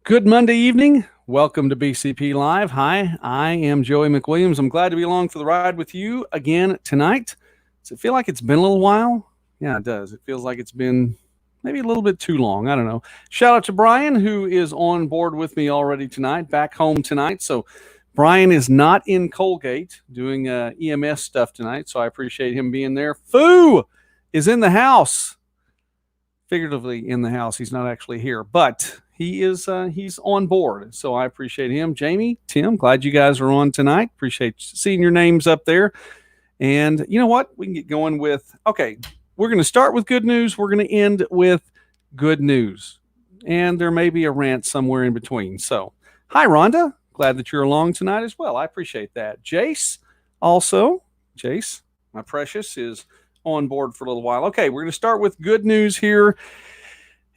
Good Monday evening. Welcome to BCP Live. Hi, I am Joey McWilliams. I'm glad to be along for the ride with you again tonight. Does it feel like it's been a little while? Yeah, it does. It feels like it's been maybe a little bit too long. I don't know. Shout out to Bryan, who is on board with me already tonight, back home tonight. So Bryan is not in Colgate doing EMS stuff tonight, so I appreciate him being there. Foo is in the house. Figuratively in the house. He's not actually here, but he's on board. So I appreciate him. Jamie, Tim, glad you guys are on tonight. Appreciate seeing your names up there. And you know what? We can get going with, okay, we're going to start with good news. We're going to end with good news. And there may be a rant somewhere in between. So, hi, Rhonda. Glad that you're along tonight as well. I appreciate that. Jace, also. Jace, my precious, is on board for a little while. Okay, we're going to start with good news here.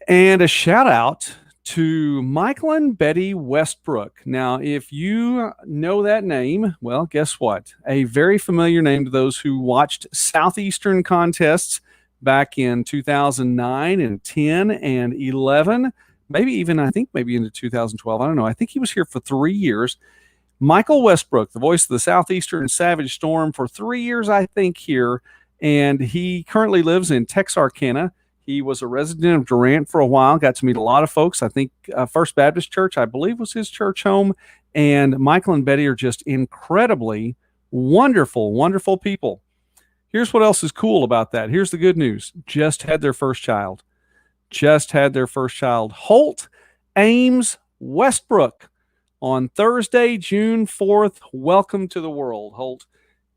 And a shout out to Michael and Betty Westbrook. Now, if you know that name, well, guess what? A very familiar name to those who watched Southeastern contests back in 2009 and 10 and 11, maybe even, I think, maybe into 2012. I don't know. I think he was here for 3 years. Michael Westbrook, the voice of the Southeastern Savage Storm, for 3 years, I think, here. And he currently lives in Texarkana. He was a resident of Durant for a while, got to meet a lot of folks. I think First Baptist Church, I believe, was his church home. And Michael and Betty are just incredibly wonderful, wonderful people. Here's what else is cool about that. Here's the good news. Just had their first child. Holt Ames Westbrook on Thursday, June 4th. Welcome to the world, Holt.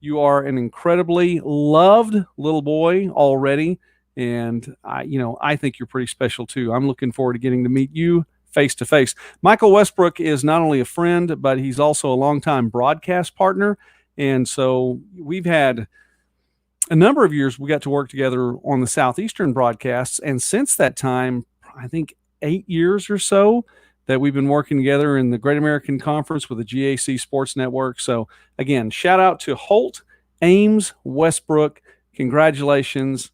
You are an incredibly loved little boy already, and I think you're pretty special too. I'm looking forward to getting to meet you face to face. Michael Westbrook is not only a friend, but he's also a longtime broadcast partner, and so we've had a number of years we got to work together on the Southeastern broadcasts, and since that time, I think 8 years or so, that we've been working together in the Great American Conference with the GAC Sports Network. So, again, shout out to Holt Ames Westbrook. Congratulations.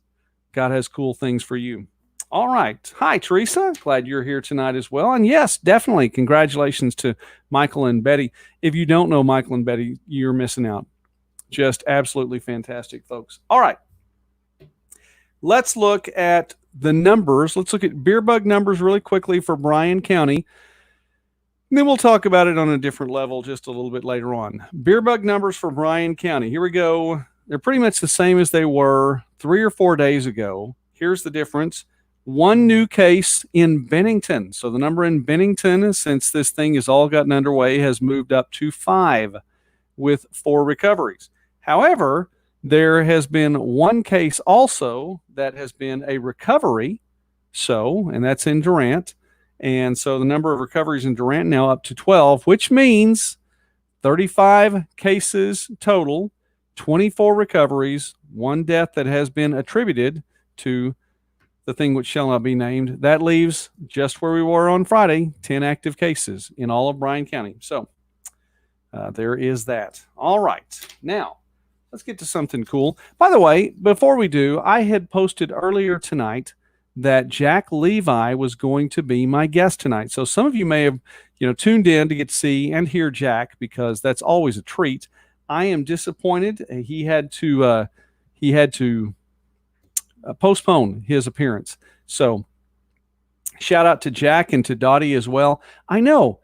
God has cool things for you. All right. Hi, Teresa. Glad you're here tonight as well. And, yes, definitely congratulations to Michael and Betty. If you don't know Michael and Betty, you're missing out. Just absolutely fantastic, folks. All right. Let's look at the numbers. Let's look at beer bug numbers really quickly for Bryan County. And then we'll talk about it on a different level just a little bit later on. Beer bug numbers for Bryan County. Here we go. They're pretty much the same as they were 3 or 4 days ago. Here's the difference. One new case in Bennington. So the number in Bennington, since this thing has all gotten underway, has moved up to 5 with 4 recoveries. However, there has been one case also that has been a recovery, and that's in Durant. And so the number of recoveries in Durant now up to 12, which means 35 cases total, 24 recoveries, 1 death that has been attributed to the thing which shall not be named. That leaves just where we were on Friday, 10 active cases in all of Bryan County. So there is that. All right. Now, let's get to something cool. By the way, before we do, I had posted earlier tonight that Jack Levi was going to be my guest tonight. So some of you may have, tuned in to get to see and hear Jack, because that's always a treat. I am disappointed. He had to postpone his appearance. So shout out to Jack and to Dottie as well. I know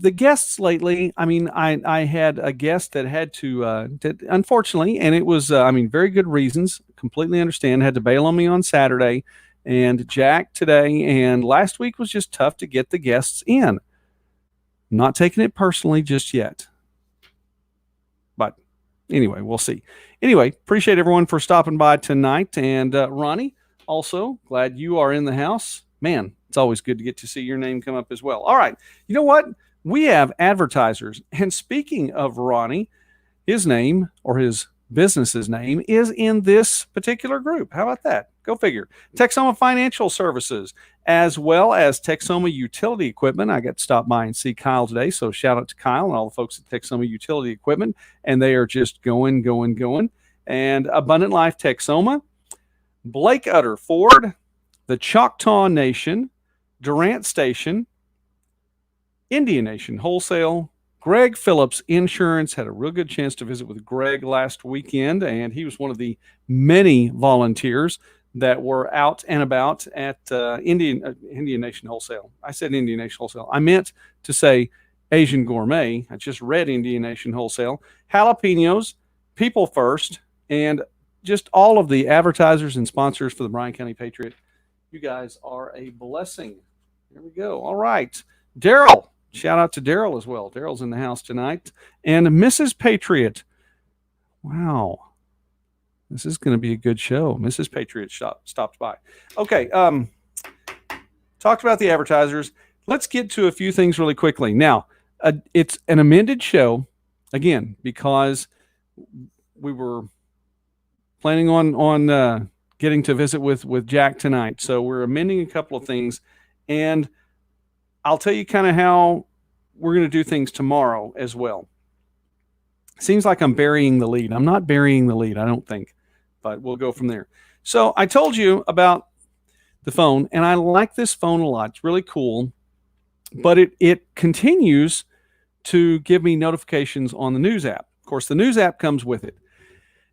the guests lately, I had a guest that had to unfortunately, and it was, very good reasons, completely understand, had to bail on me on Saturday, and Jack today, and last week was just tough to get the guests in. Not taking it personally just yet. But anyway, we'll see. Anyway, appreciate everyone for stopping by tonight. And Ronnie, also, glad you are in the house. Man, it's always good to get to see your name come up as well. All right. You know what? We have advertisers. And speaking of Ronnie, his name, or his business's name, is in this particular group. How about that? Go figure. Texoma Financial Services, as well as Texoma Utility Equipment. I got to stop by and see Kyle today, so shout out to Kyle and all the folks at Texoma Utility Equipment, and they are just going. And Abundant Life Texoma, Blake Utter Ford, the Choctaw Nation, Durant Station, Indian Nation Wholesale, Greg Phillips Insurance. Had a real good chance to visit with Greg last weekend, and he was one of the many volunteers that were out and about at Indian Nation Wholesale. I said Indian Nation Wholesale. I meant to say Asian Gourmet. I just read Indian Nation Wholesale. Jalapenos, People First, and just all of the advertisers and sponsors for the Bryan County Patriot. You guys are a blessing. There we go. All right. Daryl. Shout out to Daryl as well. Daryl's in the house tonight. And Mrs. Patriot. Wow. This is going to be a good show. Mrs. Patriot stopped by. Okay. Talked about the advertisers. Let's get to a few things really quickly. Now, it's an amended show, again, because we were planning on getting to visit with Jack tonight. So we're amending a couple of things. And I'll tell you kind of how we're going to do things tomorrow as well. Seems like I'm burying the lead. I'm not burying the lead, I don't think, but we'll go from there. So I told you about the phone, and I like this phone a lot. It's really cool, but it continues to give me notifications on the news app. Of course, the news app comes with it.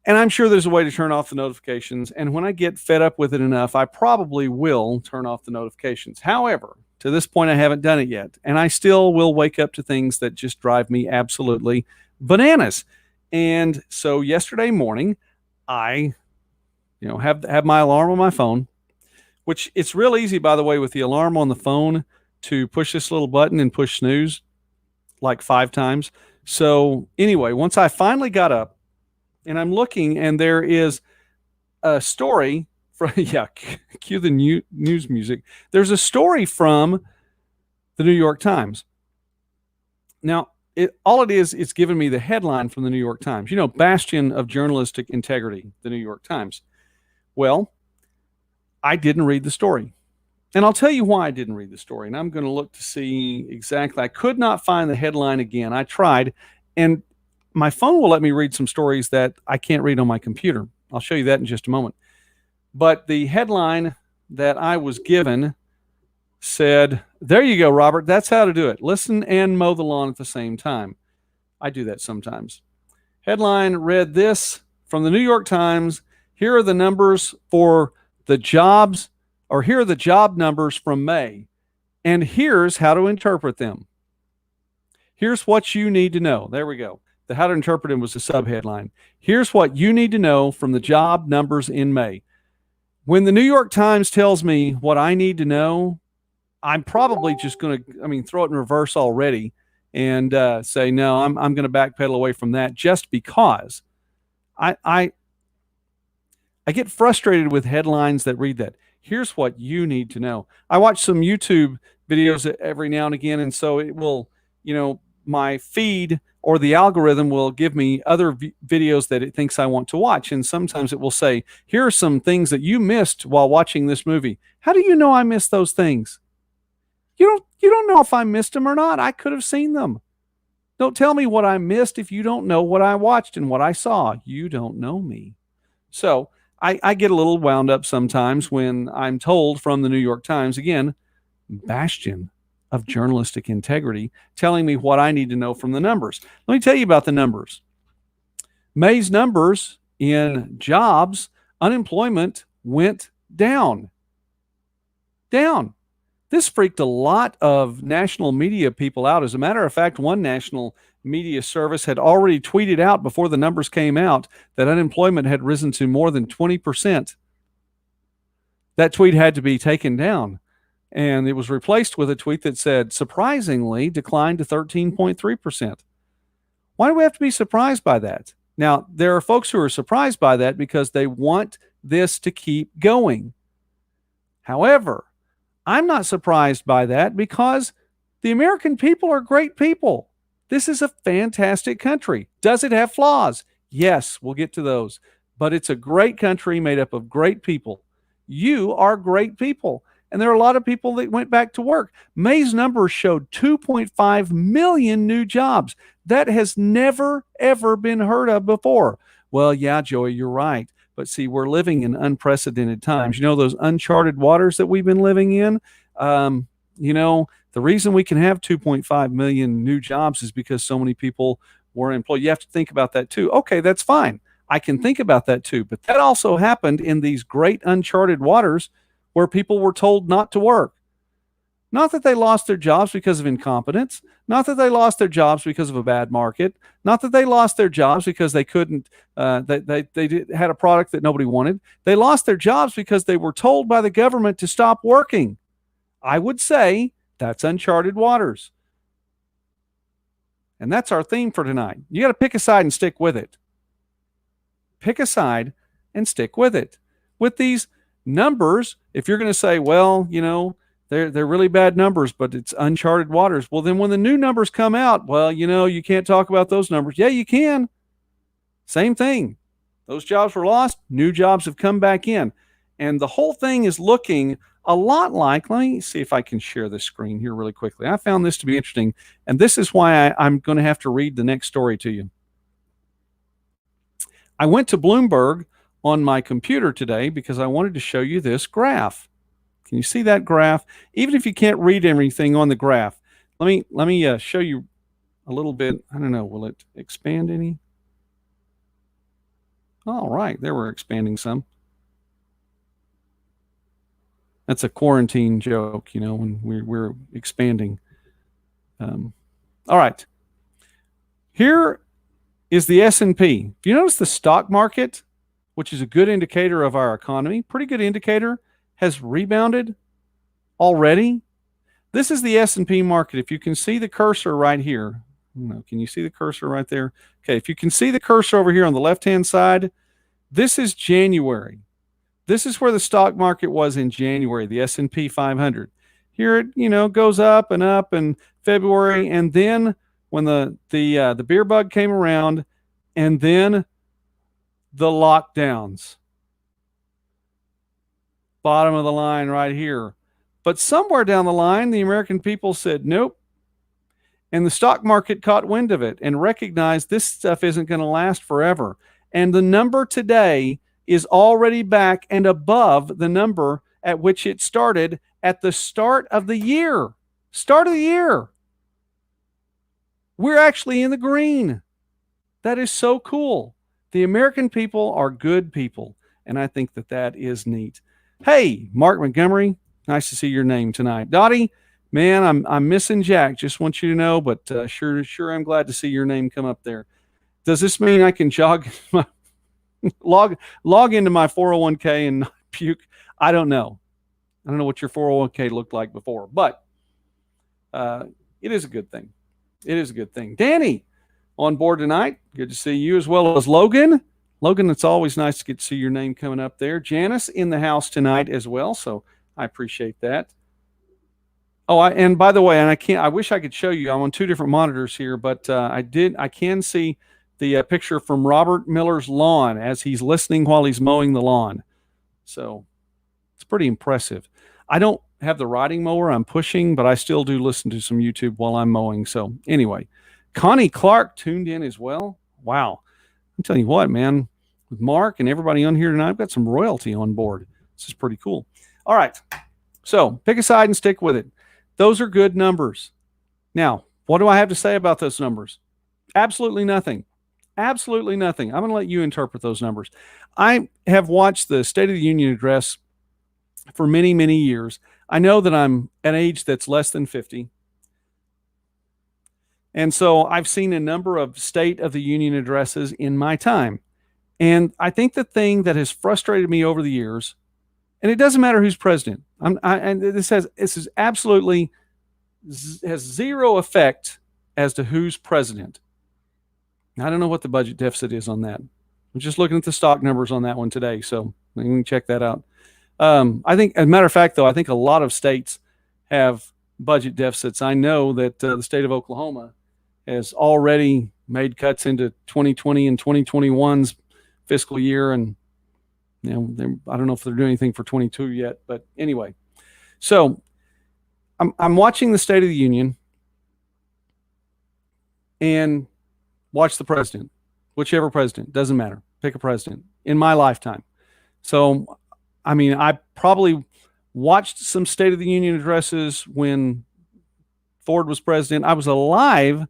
And I'm sure there's a way to turn off the notifications. And when I get fed up with it enough, I probably will turn off the notifications. However, to this point, I haven't done it yet. And I still will wake up to things that just drive me absolutely bananas. And so yesterday morning, I have my alarm on my phone, which it's real easy, by the way, with the alarm on the phone to push this little button and push snooze like 5 times. So anyway, once I finally got up, and I'm looking, and there is a story from, cue the news music. There's a story from the New York Times. Now, it's given me the headline from the New York Times. Bastion of journalistic integrity, the New York Times. Well, I didn't read the story. And I'll tell you why I didn't read the story. And I'm going to look to see exactly. I could not find the headline again. I tried, and my phone will let me read some stories that I can't read on my computer. I'll show you that in just a moment. But the headline that I was given said, there you go, Robert. That's how to do it. Listen and mow the lawn at the same time. I do that sometimes. Headline read this from the New York Times. Here are the numbers for the jobs, or here are the job numbers from May. And here's how to interpret them. Here's what you need to know. There we go. The how to interpret them was the subheadline. Here's what you need to know from the job numbers in May. When the New York Times tells me what I need to know, I'm probably just going to, throw it in reverse already and say, no, I'm going to backpedal away from that, just because I get frustrated with headlines that read that. Here's what you need to know. I watch some YouTube videos every now and again, and so it will, my feed or the algorithm will give me other videos that it thinks I want to watch. And sometimes it will say, here are some things that you missed while watching this movie. How do you know I missed those things? You don't know if I missed them or not. I could have seen them. Don't tell me what I missed if you don't know what I watched and what I saw. You don't know me. So I get a little wound up sometimes when I'm told from the New York Times, again, bastion of journalistic integrity, telling me what I need to know from the numbers. Let me tell you about the numbers. May's numbers in jobs, unemployment went down. Down. This freaked a lot of national media people out. As a matter of fact, one national media service had already tweeted out before the numbers came out that unemployment had risen to more than 20%. That tweet had to be taken down. And it was replaced with a tweet that said, surprisingly, declined to 13.3%. Why do we have to be surprised by that? Now, there are folks who are surprised by that because they want this to keep going. However, I'm not surprised by that because the American people are great people. This is a fantastic country. Does it have flaws? Yes, we'll get to those. But it's a great country made up of great people. You are great people. And there are a lot of people that went back to work. May's numbers showed 2.5 million new jobs. That has never, ever been heard of before. Well, yeah, Joey, you're right. But see, we're living in unprecedented times. Those uncharted waters that we've been living in? the reason we can have 2.5 million new jobs is because so many people were employed. You have to think about that too. Okay, that's fine. I can think about that too. But that also happened in these great uncharted waters where people were told not to work. Not that they lost their jobs because of incompetence, not that they lost their jobs because of a bad market, not that they lost their jobs because they couldn't, had a product that nobody wanted. They lost their jobs because they were told by the government to stop working. I would say that's uncharted waters. And that's our theme for tonight. You got to pick a side and stick with it. Pick a side and stick with it. With these numbers, if you're going to say, well, they're really bad numbers, but it's uncharted waters. Well, then when the new numbers come out, well, you can't talk about those numbers. Yeah, you can. Same thing. Those jobs were lost. New jobs have come back in. And the whole thing is looking a lot like, let me see if I can share this screen here really quickly. I found this to be interesting. And this is why I'm going to have to read the next story to you. I went to Bloomberg on my computer today because I wanted to show you this graph. Can you see that graph? Even if you can't read everything on the graph, let me show you a little bit. I don't know. Will it expand any? All right. There we're expanding some. That's a quarantine joke, when we're expanding. All right. Here is the S&P. If you notice the stock market, which is a good indicator of our economy, pretty good indicator, has rebounded already. This is the S&P market. If you can see the cursor right here. Can you see the cursor right there? Okay, if you can see the cursor over here on the left-hand side, this is January. This is where the stock market was in January, the S&P 500. Here it, goes up in February, and then when the beer bug came around, and then the lockdowns. Bottom of the line right here. But somewhere down the line, the American people said, nope. And the stock market caught wind of it and recognized this stuff isn't going to last forever. And the number today is already back and above the number at which it started at the start of the year. Start of the year. We're actually in the green. That is so cool. The American people are good people, and I think that is neat. Hey, Mark Montgomery, nice to see your name tonight. Dottie, man, I'm missing Jack. Just want you to know, but sure, I'm glad to see your name come up there. Does this mean I can log into my 401k and not puke? I don't know. I don't know what your 401k looked like before, but it is a good thing. It is a good thing. Danny, on board tonight. Good to see you, as well as Logan. Logan, it's always nice to get to see your name coming up there. Janice in the house tonight as well, so I appreciate that. Oh, and by the way, I wish I could show you. I'm on two different monitors here, but I can see the picture from Robert Miller's lawn as he's listening while he's mowing the lawn. So it's pretty impressive. I don't have the riding mower I'm pushing, but I still do listen to some YouTube while I'm mowing. So anyway, Connie Clark tuned in as well. Wow. I'm telling you what, man, with Mark and everybody on here tonight, I've got some royalty on board. This is pretty cool. All right. So pick a side and stick with it. Those are good numbers. Now, what do I have to say about those numbers? Absolutely nothing. Absolutely nothing. I'm going to let you interpret those numbers. I have watched the State of the Union address for many, many years. I know that I'm at an age that's less than 50. And so I've seen a number of State of the Union addresses in my time. And I think the thing that has frustrated me over the years, and it doesn't matter who's president, and this is absolutely has zero effect as to who's president. I don't know what the budget deficit is on that. I'm just looking at the stock numbers on that one today, so we can check that out. I think, as a matter of fact, though, I think a lot of states have budget deficits. I know that the state of Oklahoma has already made cuts into 2020 and 2021's fiscal year, and I don't know if they're doing anything for 22 yet, but anyway. So I'm watching the State of the Union and watch the president, whichever president, doesn't matter. Pick a president in my lifetime. So, I mean, I probably watched some State of the Union addresses when Ford was president. I was alive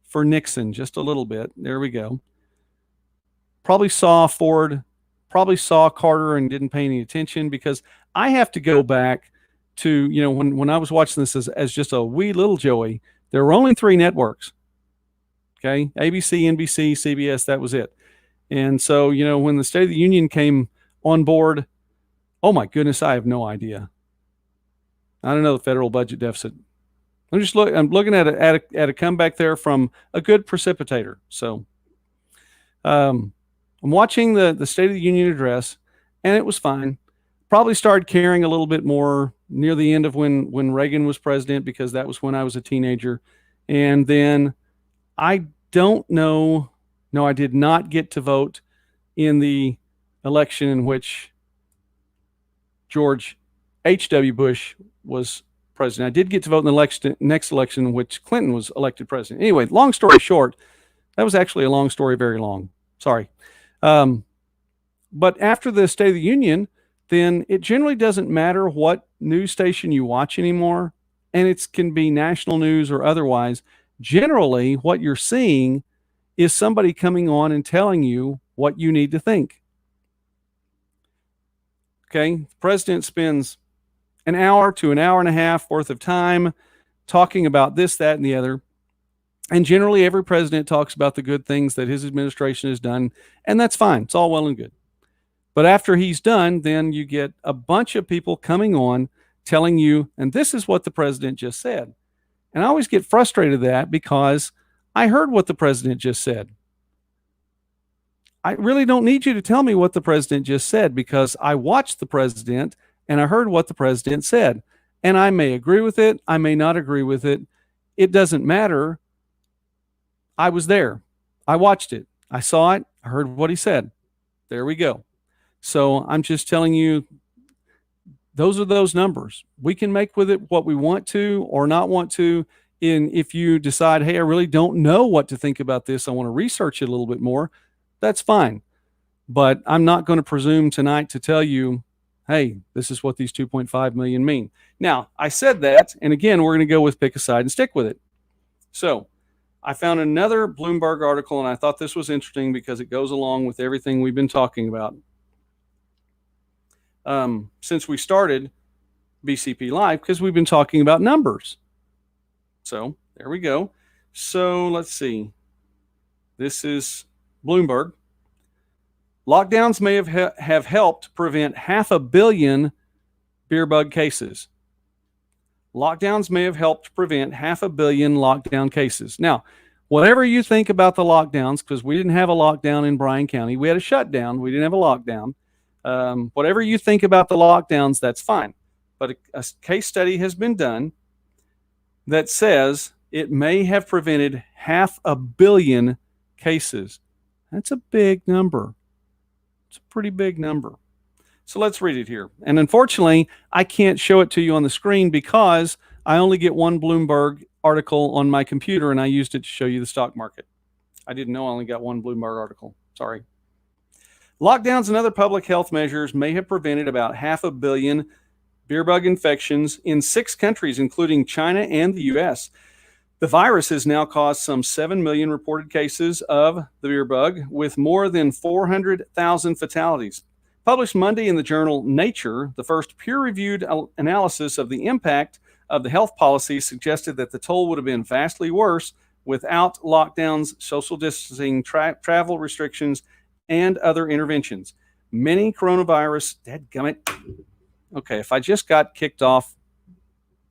for Nixon just a little bit. There we go. Probably saw Ford, probably saw Carter and didn't pay any attention, because I have to go back to, when I was watching this as just a wee little Joey, there were only 3 networks. Okay. ABC, NBC, CBS, that was it. And so, when the State of the Union came on board, oh my goodness, I have no idea. I don't know the federal budget deficit. I'm looking at a comeback there from a good precipitator. So, I'm watching the State of the Union address, and it was fine. Probably started caring a little bit more near the end of when Reagan was president, because that was when I was a teenager. And then I don't know. No, I did not get to vote in the election in which George H.W. Bush was president. I did get to vote in the next election in which Clinton was elected president. Anyway, long story short, that was actually a long story, very long. Sorry. But after the State of the Union, then it generally doesn't matter what news station you watch anymore, and it can be national news or otherwise. Generally, what you're seeing is somebody coming on and telling you what you need to think. Okay, the president spends an hour to an hour and a half worth of time talking about this, that, and the other. And generally, every president talks about the good things that his administration has done, and that's fine. It's all well and good. But after he's done, then you get a bunch of people coming on telling you, and this is what the president just said. And I always get frustrated at that, because I heard what the president just said. I really don't need you to tell me what the president just said, because I watched the president and I heard what the president said. And I may agree with it, I may not agree with it. It doesn't matter. I was there. I watched it. I saw it. I heard what he said. There we go. So I'm just telling you, those are those numbers. We can make with it what we want to or not want to. If you decide, hey, I really don't know what to think about this, I want to research it a little bit more, that's fine. But I'm not going to presume tonight to tell you, hey, this is what these 2.5 million mean. Now, I said that, and again, we're going to go with pick a side and stick with it. So I found another Bloomberg article, and I thought this was interesting because it goes along with everything we've been talking about since we started BCP Live, because we've been talking about numbers. So there we go. So let's see. This is Bloomberg. Lockdowns may have helped prevent 500 million beer bug cases. Lockdowns may have helped prevent 500 million lockdown cases. Now, whatever you think about the lockdowns, because we didn't have a lockdown in Bryan County. We had a shutdown. We didn't have a lockdown. Whatever you think about the lockdowns, that's fine. But a case study has been done that says it may have prevented 500 million cases. That's a big number. It's a pretty big number. So let's read it here. And unfortunately, I can't show it to you on the screen because I only get one Bloomberg article on my computer, and I used it to show you the stock market. I didn't know I only got one Bloomberg article. Sorry. Lockdowns and other public health measures may have prevented about 500 million beer bug infections in 6 countries, including China and the U.S. The virus has now caused some 7 million reported cases of the beer bug, with more than 400,000 fatalities. Published Monday in the journal Nature, the first peer-reviewed analysis of the impact of the health policy suggested that the toll would have been vastly worse without lockdowns, social distancing, travel restrictions, and other interventions. Many coronavirus, dadgummit. Okay, if I just got kicked off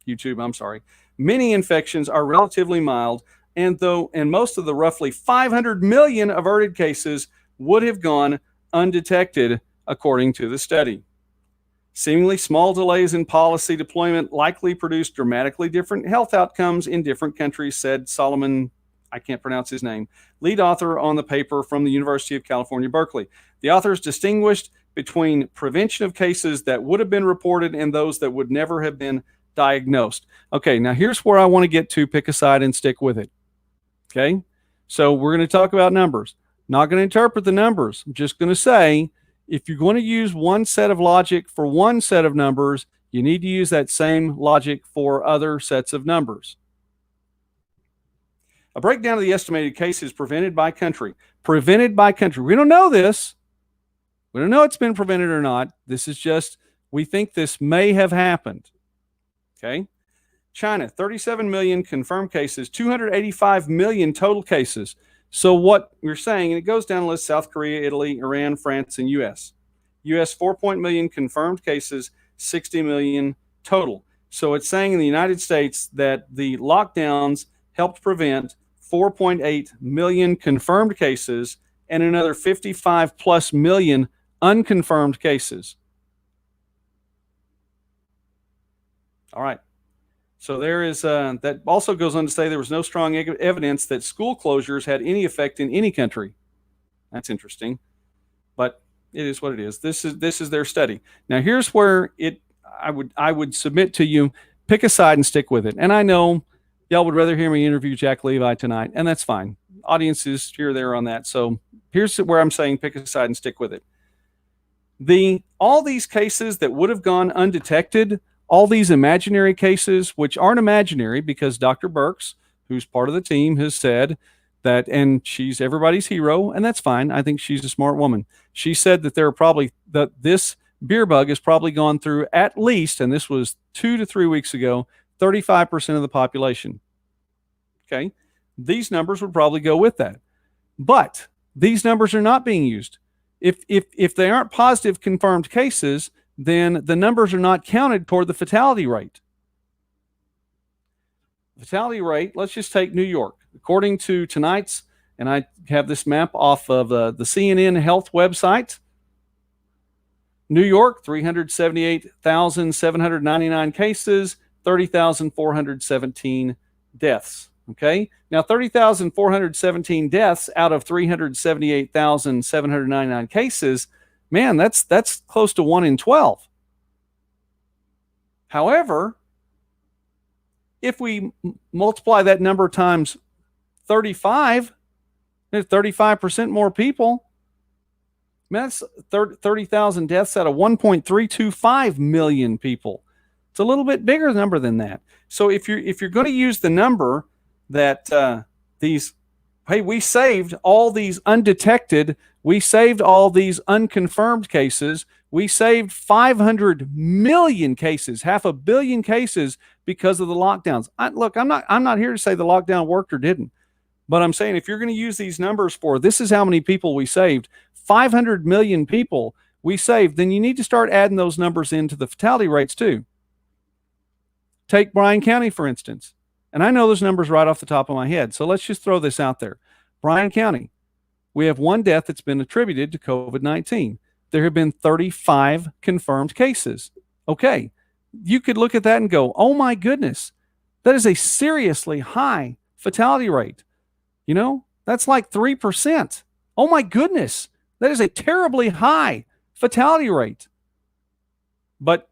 YouTube, I'm sorry. Many infections are relatively mild, and most of the roughly 500 million averted cases would have gone undetected, according to the study. Seemingly small delays in policy deployment likely produced dramatically different health outcomes in different countries, said Solomon, I can't pronounce his name, lead author on the paper from the University of California, Berkeley. The authors distinguished between prevention of cases that would have been reported and those that would never have been diagnosed. Okay, now here's where I want to get to. Pick a side and stick with it. Okay, so we're going to talk about numbers. Not going to interpret the numbers. I'm just going to say, if you're going to use one set of logic for one set of numbers, You need to use that same logic for other sets of numbers. A breakdown of the estimated cases prevented by country. Prevented by country. We don't know this. We don't know it's been prevented or not. This is just, we think this may have happened. Okay. China, 37 million confirmed cases, 285 million total cases. So what you're saying, and it goes down the list: South Korea, Italy, Iran, France, and U.S. U.S. 4 million confirmed cases, 60 million total. So it's saying in the United States that the lockdowns helped prevent 4.8 million confirmed cases and another 55 plus million unconfirmed cases. All right. So there is, that also goes on to say there was no strong evidence that school closures had any effect in any country. That's interesting, but it is what it is. This is their study. Now here's where I would submit to you, pick a side and stick with it. And I know y'all would rather hear me interview Jack Levi tonight, and that's fine. Audiences here or there on that. So here's where I'm saying pick a side and stick with it. All these cases that would have gone undetected, all these imaginary cases, which aren't imaginary because Dr. Birx, who's part of the team, has said that, and she's everybody's hero, and that's fine. I think she's a smart woman. She said that there are probably, that this beer bug has probably gone through at least, and this was 2 to 3 weeks ago, 35% of the population. Okay. These numbers would probably go with that. But these numbers are not being used. If they aren't positive confirmed cases, then the numbers are not counted toward the fatality rate. Fatality rate, let's just take New York. According to tonight's, and I have this map off of the CNN Health website, New York, 378,799 cases, 30,417 deaths. Okay. Now, 30,417 deaths out of 378,799 cases, man, that's close to 1 in 12. However, if we multiply that number times 35, there's 35% more people. That's 30,000 deaths out of 1.325 million people. It's a little bit bigger number than that. So if you're going to use the number that hey, we saved all these undetected, we saved all these unconfirmed cases, we saved 500 million cases, 500 million cases because of the lockdowns. Look, I'm not here to say the lockdown worked or didn't, but I'm saying if you're going to use these numbers for this is how many people we saved, 500 million people we saved, then you need to start adding those numbers into the fatality rates too. Take Bryan County, for instance. And I know those numbers right off the top of my head. So let's just throw this out there. Bryan County, we have one death that's been attributed to COVID-19. There have been 35 confirmed cases. Okay. You could look at that and go, oh my goodness, that is a seriously high fatality rate. You know, that's like 3%. Oh my goodness, that is a terribly high fatality rate. But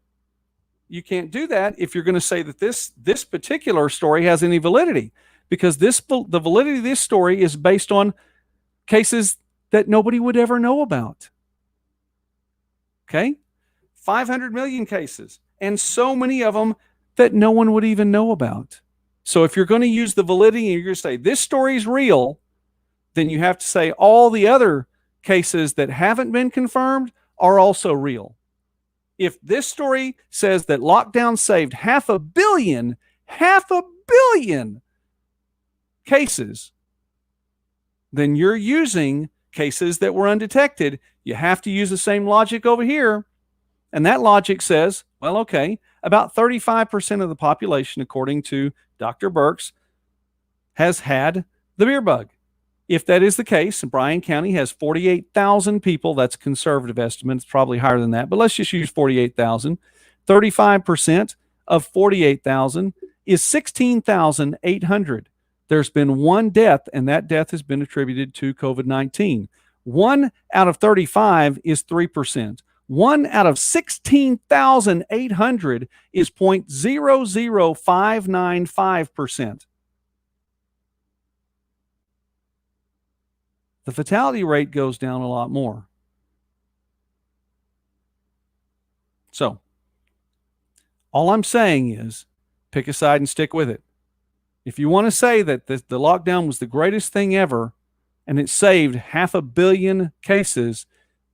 you can't do that if you're going to say that this particular story has any validity, because the validity of this story is based on cases that nobody would ever know about. Okay? 500 million cases, and so many of them that no one would even know about. So if you're going to use the validity and you're going to say this story is real, then you have to say all the other cases that haven't been confirmed are also real. If this story says that lockdown saved 500 million cases, then you're using cases that were undetected. You have to use the same logic over here. And that logic says, well, okay, about 35% of the population, according to Dr. Birx, has had the beer bug. If that is the case, Bryan County has 48,000 people. That's a conservative estimate. It's probably higher than that, but let's just use 48,000. 35% of 48,000 is 16,800. There's been one death, and that death has been attributed to COVID-19. 1 out of 35 is 3%. 1 out of 16,800 is 0.00595%. The fatality rate goes down a lot more. So All I'm saying is pick a side and stick with it. If you want to say that the lockdown was the greatest thing ever and it saved 500 million cases,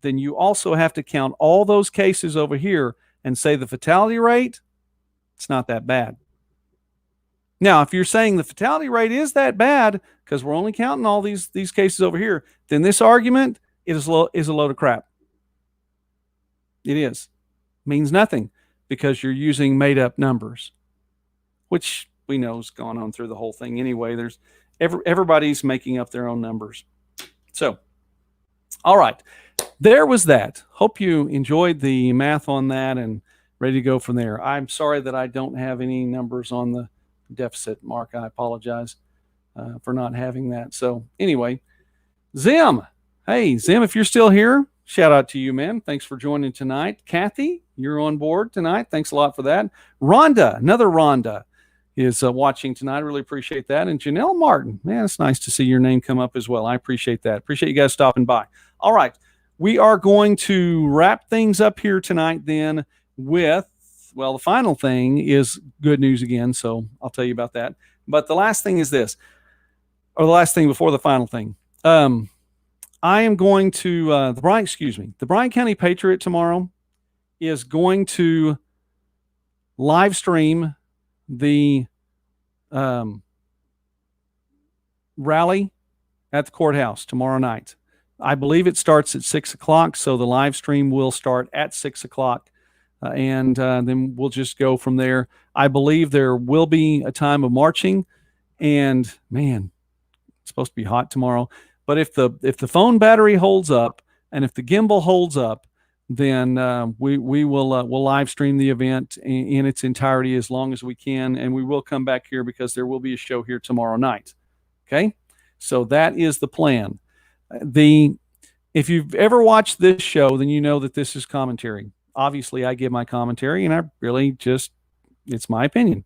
then you also have to count all those cases over here and say the fatality rate, it's not that bad. Now, if you're saying the fatality rate is that bad because we're only counting all these cases over here, then this argument is a load of crap. It is. Means nothing because you're using made up numbers, which we know is going on through the whole thing anyway. There's everybody's making up their own numbers. So, all right, there was that. Hope you enjoyed the math on that and ready to go from there. I'm sorry that I don't have any numbers on the deficit, Mark. I apologize for not having that. So anyway, Zim. Hey, Zim, if you're still here, shout out to you, man. Thanks for joining tonight. Kathy, you're on board tonight. Thanks a lot for that. Rhonda, another Rhonda, is watching tonight. I really appreciate that. And Janelle Martin, man, it's nice to see your name come up as well. I appreciate that. Appreciate you guys stopping by. All right, we are going to wrap things up here tonight then with, well, the final thing is good news again, so I'll tell you about that. But the last thing is this, or the last thing before the final thing. I am going to, the Bryan County Patriot tomorrow is going to live stream the rally at the courthouse tomorrow night. I believe it starts at 6 o'clock, so the live stream will start at 6 o'clock, and then we'll just go from there. I believe there will be a time of marching, and man, it's supposed to be hot tomorrow. But if the phone battery holds up and if the gimbal holds up, then we will we'll live stream the event in its entirety as long as we can, and we will come back here because there will be a show here tomorrow night. Okay, so that is the plan. If you've ever watched this show, then you know that this is commentary. Obviously, I give my commentary, and I really just, it's my opinion.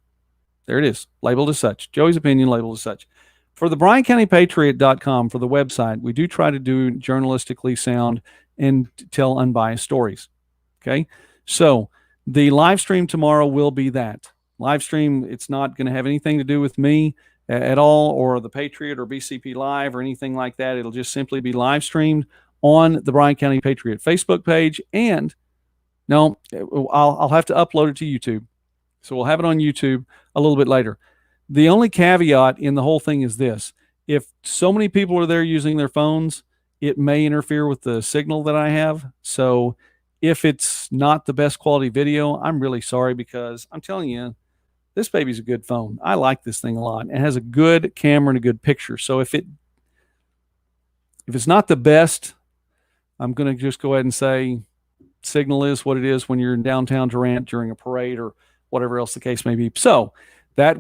There it is, labeled as such. Joey's opinion, labeled as such. For the BryanCountyPatriot.com, for the website, we do try to do journalistically sound and tell unbiased stories. Okay, so the live stream tomorrow will be that. Live stream, it's not going to have anything to do with me at all, or the Patriot or BCP Live or anything like that. It'll just simply be live streamed on the Bryan County Patriot Facebook page. And no, I'll have to upload it to YouTube. So we'll have it on YouTube a little bit later. The only caveat in the whole thing is this. If so many people are there using their phones, it may interfere with the signal that I have. So if it's not the best quality video, I'm really sorry, because I'm telling you, this baby's a good phone. I like this thing a lot. It has a good camera and a good picture. So if it's not the best, I'm going to just go ahead and say signal is what it is when you're in downtown Durant during a parade or whatever else the case may be. So that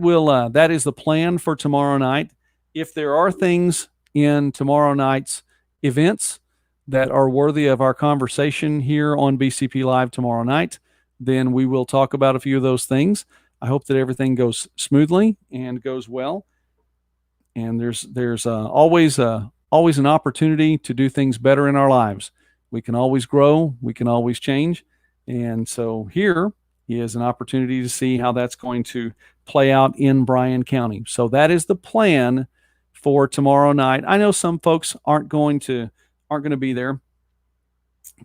is the plan for tomorrow night. If there are things in tomorrow night's events that are worthy of our conversation here on BCP Live tomorrow night, then we will talk about a few of those things. I hope that everything goes smoothly and goes well. And there's always an opportunity to do things better in our lives. We can always grow. We can always change. And so here is an opportunity to see how that's going to play out in Bryan County. So that is the plan for tomorrow night. I know some folks aren't going to be there.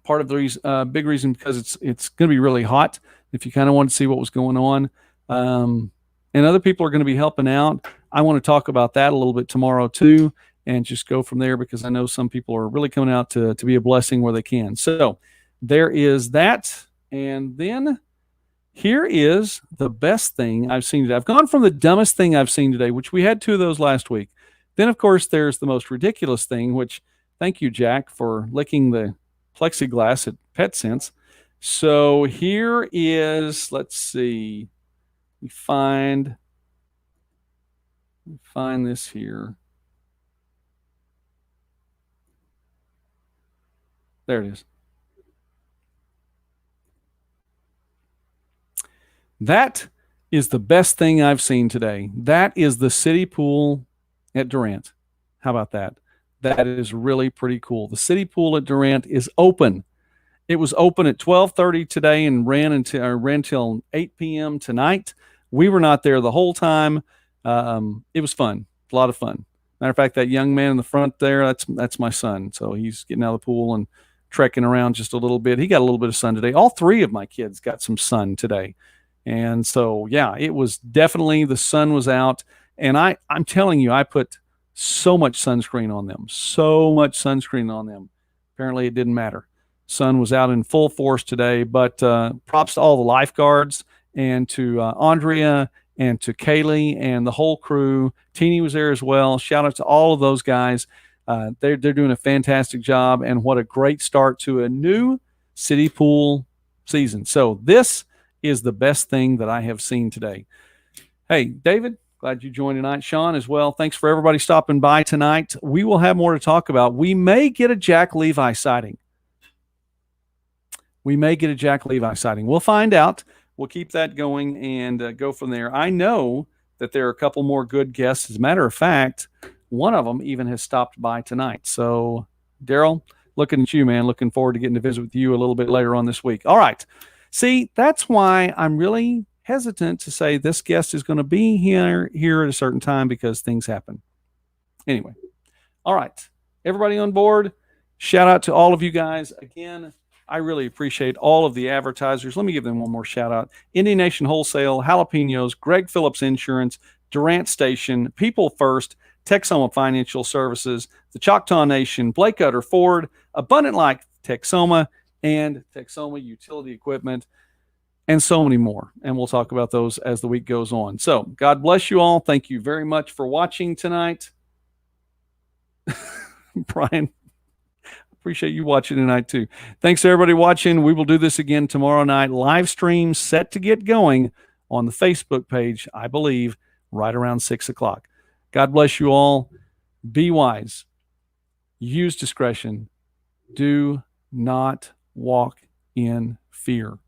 Part of the big reason because it's going to be really hot. If you kind of want to see what was going on, and other people are going to be helping out. I want to talk about that a little bit tomorrow too, and just go from there, because I know some people are really coming out to be a blessing where they can. So there is that. And then here is the best thing I've seen today. I've gone from the dumbest thing I've seen today, which we had two of those last week. Then, of course, there's the most ridiculous thing, which, thank you, Jack, for licking the plexiglass at PetSense. So here is, let's see, we find this here. There it is. That is the best thing I've seen today. That is the city pool at Durant. How about that? That is really pretty cool. The city pool at Durant is open. It was open at 12:30 today and ran till 8 p.m. tonight. We were not there the whole time. It was fun, a lot of fun. Matter of fact, that young man in the front there, that's my son. So he's getting out of the pool and trekking around just a little bit. He got a little bit of sun today. All three of my kids got some sun today. And so, yeah, it was definitely, the sun was out. And I'm telling you, I put so much sunscreen on them, so much sunscreen on them. Apparently it didn't matter. Sun was out in full force today, but props to all the lifeguards and to Andrea and to Kaylee and the whole crew. Teeny was there as well. Shout out to all of those guys. They're doing a fantastic job, and what a great start to a new city pool season. So this is the best thing that I have seen today. Hey, David, glad you joined tonight. Sean as well. Thanks for everybody stopping by tonight. We will have more to talk about. We may get a Jack Levi sighting. We'll find out. We'll keep that going and go from there. I know that there are a couple more good guests. As a matter of fact, one of them even has stopped by tonight. So, Daryl, looking at you, man. Looking forward to getting to visit with you a little bit later on this week. All right. See, that's why I'm really hesitant to say this guest is going to be here at a certain time, because things happen. Anyway. All right. Everybody on board. Shout out to all of you guys. Again, I really appreciate all of the advertisers. Let me give them one more shout out. Indian Nation Wholesale, Jalapenos, Greg Phillips Insurance, Durant Station, People First, Texoma Financial Services, the Choctaw Nation, Blake Utter Ford, Abundant Light Texoma, and Texoma Utility Equipment, and so many more. And we'll talk about those as the week goes on. So God bless you all. Thank you very much for watching tonight. Brian, appreciate you watching tonight too. Thanks to everybody watching. We will do this again tomorrow night. Live stream set to get going on the Facebook page, I believe, right around 6 o'clock. God bless you all. Be wise. Use discretion. Do not walk in fear.